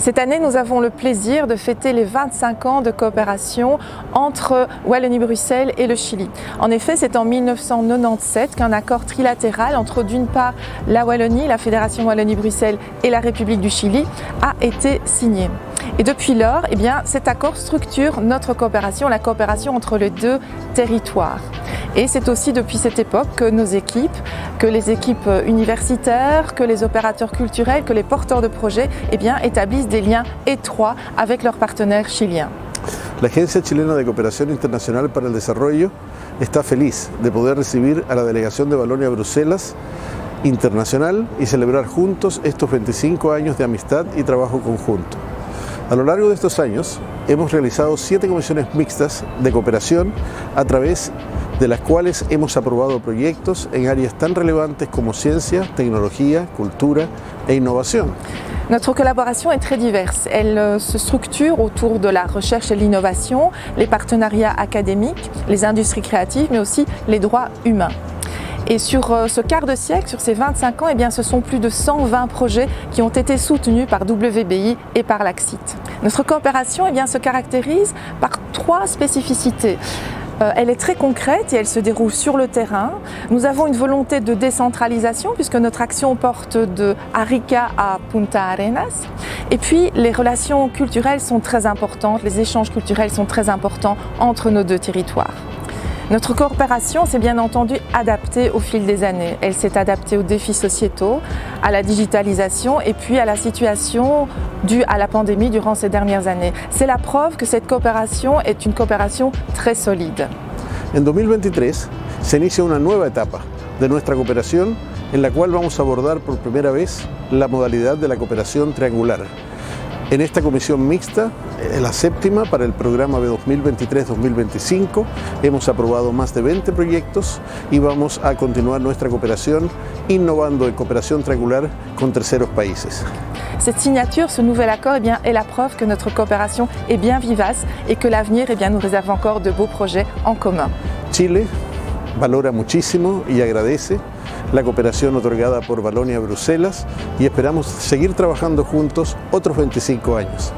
Cette année, nous avons le plaisir de fêter les 25 ans de coopération entre Wallonie-Bruxelles et le Chili. En effet, c'est en 1997 qu'un accord trilatéral entre d'une part la Wallonie, la Fédération Wallonie-Bruxelles et la République du Chili a été signé. Et depuis lors, cet accord structure notre coopération, la coopération entre les deux territoires. Et c'est aussi depuis cette époque que nos équipes, que les équipes universitaires, que les opérateurs culturels, que les porteurs de projets établissent des liens étroits avec leurs partenaires chiliens. La Agencia Chilena de Cooperación Internacional para el Desarrollo está feliz de poder recibir a la delegación de Wallonia a Bruselas internacional y celebrar juntos estos 25 años de amistad y trabajo conjunto. A lo largo de estos años hemos realizado 7 comisiones mixtas de cooperación a través de las cuales hemos aprobado proyectos en áreas tan relevantes como ciencia, tecnología, cultura e innovación. Notre collaboration est très diverse. Elle se structure autour de la recherche et l'innovation, les partenariats académiques, les industries créatives, mais aussi les droits humains. Et sur ce quart de siècle, sur ces 25 ans, ce sont plus de 120 projets qui ont été soutenus par WBI et par l'ACCIT. Notre coopération se caractérise par 3 spécificités. Elle est très concrète et elle se déroule sur le terrain. Nous avons une volonté de décentralisation puisque notre action porte de Arica à Punta Arenas. Et puis les relations culturelles sont très importantes, les échanges culturels sont très importants entre nos deux territoires. Notre coopération s'est bien entendu adaptée au fil des années. Elle s'est adaptée aux défis sociétaux, à la digitalisation et puis à la situation due à la pandémie durant ces dernières années. C'est la preuve que cette coopération est une coopération très solide. En 2023 se inicia una nueva etapa de nuestra cooperación en la cual vamos a abordar por primera vez la modalidad de la cooperación triangular. En esta comisión mixta, la 7ª para el programa de 2023-2025, hemos aprobado más de 20 proyectos y vamos a continuar nuestra cooperación innovando en cooperación triangular con terceros países. Cette signature, ce nouvel accord est la preuve que notre coopération est bien vivace et que l'avenir nous réserve encore de beaux projets en commun. Chile valora muchísimo y agradece la cooperación otorgada por Wallonia a Bruselas y esperamos seguir trabajando juntos otros 25 años.